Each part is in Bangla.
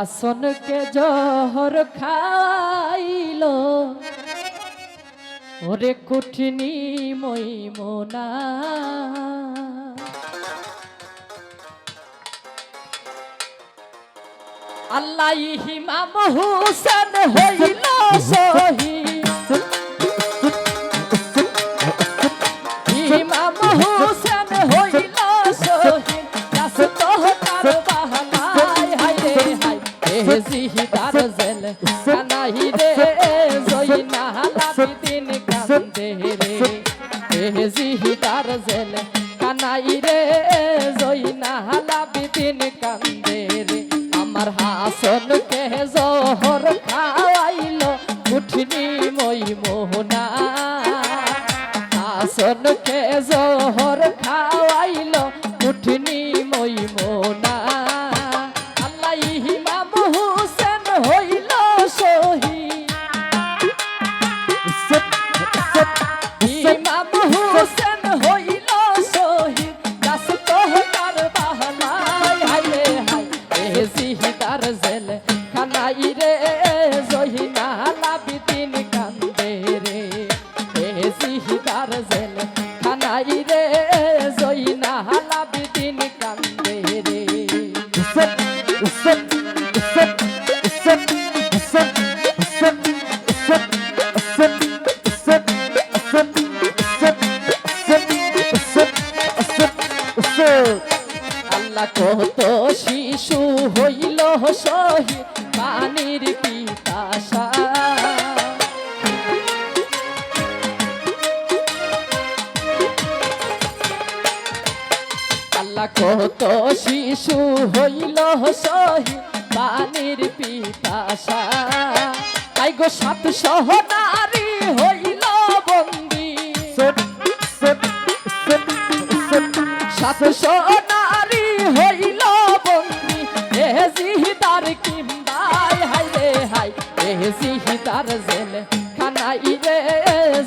আসনকে জহর খাইলো ওরে কুটনি মইমোনা আল্লাহ ইমাম হুসেন হইল শহীদ ইমাম হুসেন হইল শহীদ রাসূল তার বাহানায় হায় রে হায় এ জিহিদার জেল কানাই রে জয়নাল আবিদিন কান্দে রে এ জিহিদার জেল কানাই রে জয়নাল আবিদিন কান্দে রে আমার হাসনকে জহর খাওয়াইলো কুটনি মইমোনা হাসনকে জহর খাওয়াইলো কুটনি মইমোনা আল্লাহ ইমাম হুসেন হইল শহীদ ইমাম হুসেন হইল শহীদ রাসূল তার বাহানায় হায় রে হায় এ জিহিদার জেল খানাই রে জয়নাল আবিদিন কান্দে রে এ জিহিদার জেল খানাই রে জয়নাল আবিদিন কান্দে রে আল্লাহ কত শিশু হইল শহীদ পানির পিপাসা আল্লাহ কত শিশু হইল শহীদ পানির পিপাসা তাই গো 700 নারী হইল বন্দী 700 নারী হইল বন্দী এ জিহিদার কিম্বাই হায় রে হায় এ জিহিদার জেল খানাই রে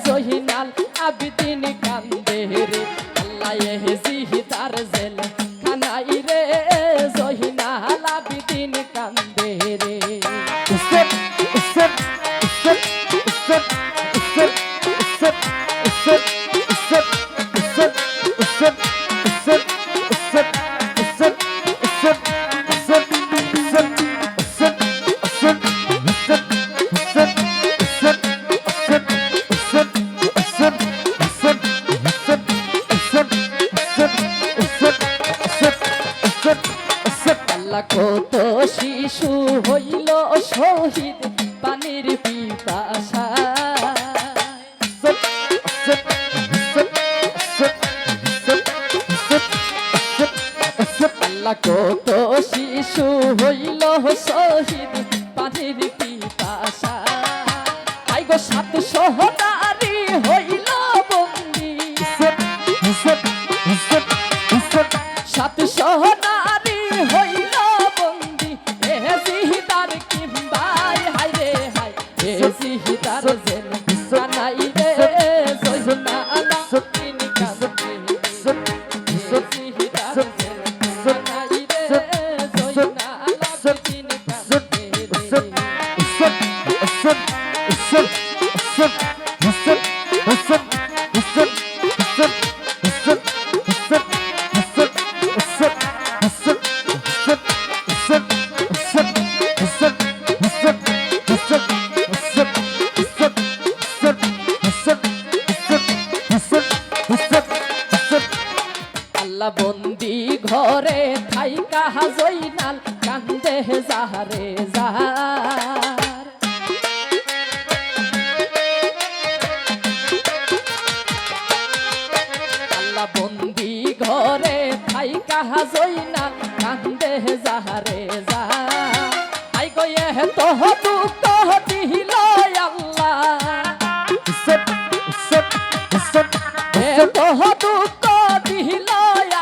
জয়নাল আবিদিন কান্দে রে আল্লাহ এ জিহিদার জেল খানাই রে জয়নাল আবিদিন কান্দে রে আল্লাহ কত শিশু হইল শহীদ পানির পিপাসা আল্লাহ কত শিশু হইল শহীদ পানির পিপাসা আই গো 700 নারী হইল বন্দী 700 নারী হইল বন্দী এ জিহিদার কিম্বাই হায় রে হায় এ জিহিদার জেল কানাই রে জয়নাল আবিদিন কান্দে এ জিহিদার জেল কানাই রে জয়নাল আবিদিন কান্দে আল্লাহ বন্দি ঘরে থাইকা জয়নাল কান্দে যাহারে যাহার আল্লাহ বন্দি ঘরে থাইকা জয়নাল কান্দে যাহারে যাহার আই গো এ তো দুঃখ দিল আল্লাহ এ তো দুঃখ দিল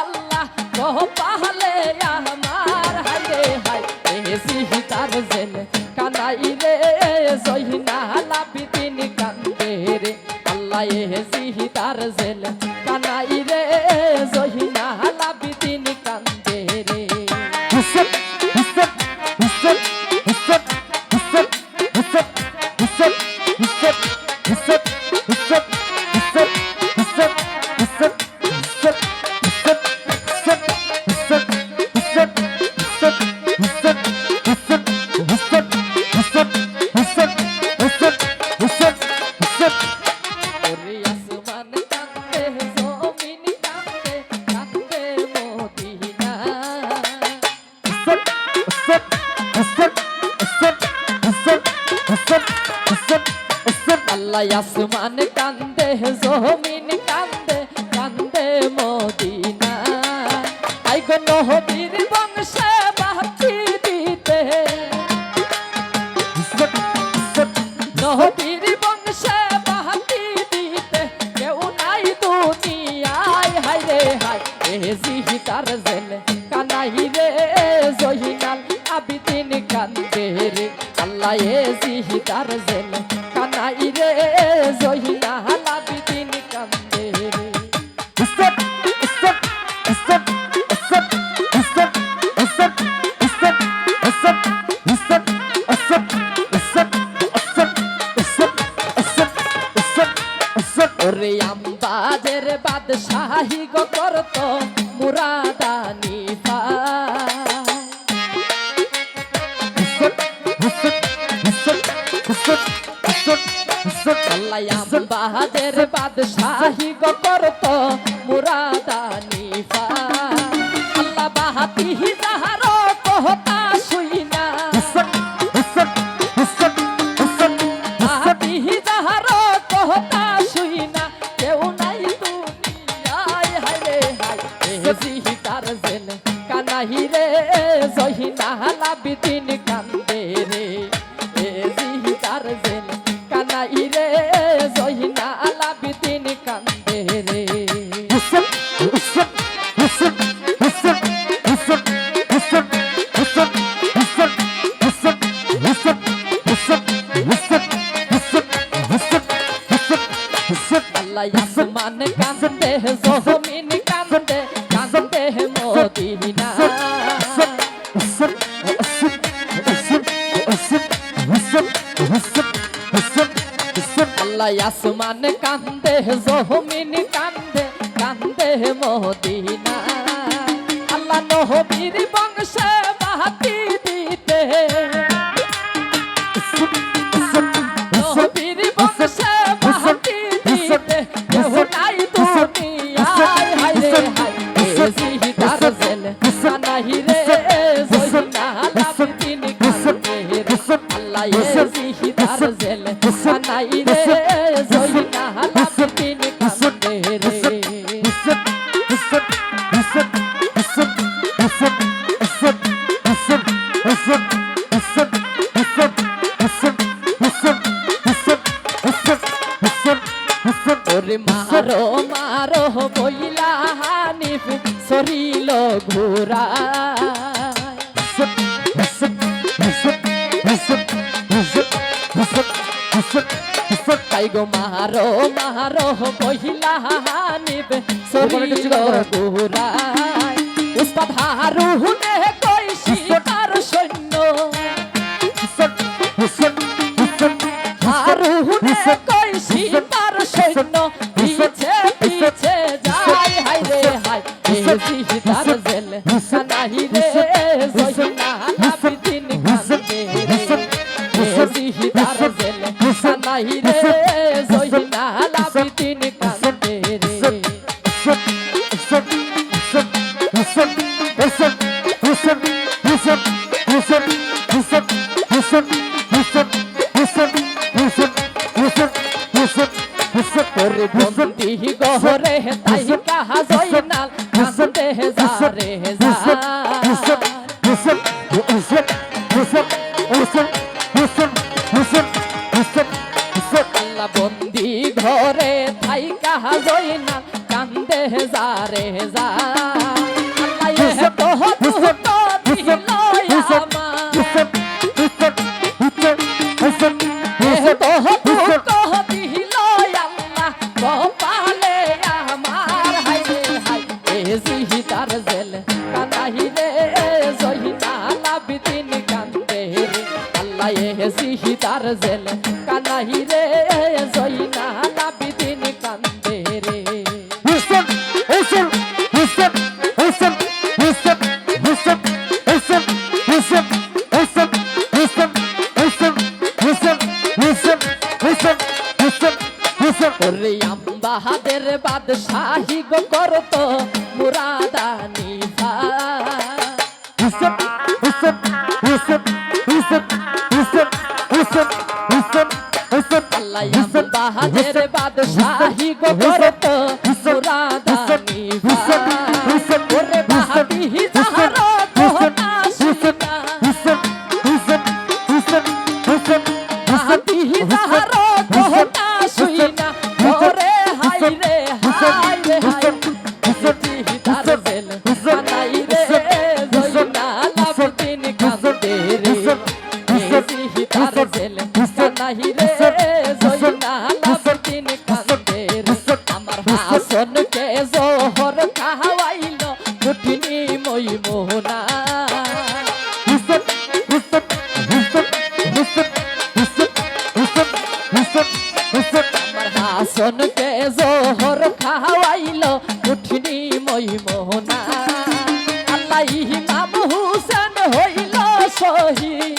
আল্লাহ কহ পাহলে আমার হায় রে হায় এ জিহিদার জেল কানাই রে জয়নাল আবিদিন কান্দে রে আল্লাহ এ জিহিদার জেল কানাই রে জয়নাল আবিদিন কান্দে রে আল্লাহ আসমান কান্দে জমিন কান্দে কান্দে মদিনা তাই গো নবীর বংশে বাতি দিতে নবীর বংশে বাতি দিতে কেউ নাই দুনিয়ায় হায় রে হায় এ জিহিদার জেলে কানাই রে জহিনাল আবিদিন কান্দে রে আল্লাহ এ জিহিদার জেলে কানাই রে জহিনাল আবিদিন কান্দে রে ওরে আম্বাজের বাদশাহী গো করত মুরাদানি আল্লাহ আম্বাজের বাদশাহী গো করত মুরাদানি আল্লাহ বাহাতি যাহারো কথা শুইনা বাহাতি যাহারো কথা শুইনা কেউ নাই দুনিয়ায় হায় রে হায় এ জিহিদার জেলে কানাহি রে জহিনাল আবিদিন কান্দে রে এ জিহিদার জেলে কানাই রে জহিনাল আবিদিন কান্দে রে আল্লাহ আসমান কান্দে জমিন কান্দে কান্দে মদিনা আল্লাহ আসমান কান্দে জমিন কান্দে কান্দে মদিনা আল্লাহ নবীর বংশে বাতি দিতে নবীর বংশে বাতি দিতে কেউ নাই দুনিয়ায় হায় রে হায় এ জিহিদার জেলে কানাই রে জহিনাল আবিদিন কান্দে রে আল্লাহ এ জিহিদার জেলে কানাই রে জহিনাল আবিদিন কান্দে রে ওরে মারো মারো বইলা হানিফ সরিল ঘোরা তাই গো মারো মারো বইলা হানিফ সরিল ঘোরা উস্তাদ হারুনে কই শিকার সৈন্য হারুনে কই শিকার সৈন্য পিছে পিছে যায় হায় রে হায় এ জিহিদার জেলে কানাই রে জহিনাল আবিদিন কান্দে রে এ জিহিদার জেলে কানাই রে জহিনাল আবিদিন কান্দে রে তোরে বন্দি গহরে তাই কাহা জয়নাল কান্দে যারে যা আল্লাহ বন্দি ঘরে তাই কাহা জয়নাল কান্দে যারে যা আল্লাহ তো তো দিল জিহিদার জেলে কানাই রে জহিনাল আবিদিন কান্দে রে আল্লাহ এ জিহিদার জেলে কানাই রে জহিনাল আবিদিন কান্দে রে ওরে আম্বাহাদের বাদশাহী গো করত মুরাদানি আল্লাহ এমন বাহাদের বাদশাহী গো করত মুরাদানি ওরে বাহাদি যাহারো কোনা শুনা বাহাদি যাহারো কোনা শুনা ওরে হাই রে হাই রে হাই জিহি তার জেল কানাই রে জয়না লাবদিন কান্দে রে জিহি তার জেল কানাই রে জয়না লাবদিন কান্দে রে আমার হাসনকে জোহর খাওয়াইলো কুটিনি মই মোহনা আমার হাসনকে জোহর খাওয়াইলো কুটিনি মই মোহনা আল্লাহ ইমাম হুসেন হইল শহীদ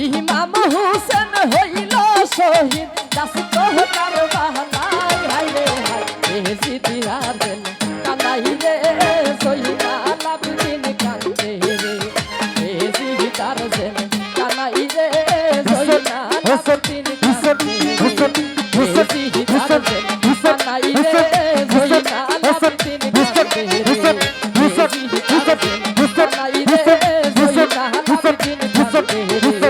ইমাম হুসেন হইল শহীদ দাস তোহকার বাহানাই হাই রে হাই এ জিদিয়ার দিল কানাই রে সহিনা লাবদিন কান্দে রে এ জিদার দিল কানাই রে সহিনা লাবদিন কান্দে রে এ জিদার দিল কানাই রে সহিনা লাবদিন কান্দে রে এ জিদার দিল কানাই রে সহিনা লাবদিন কান্দে রে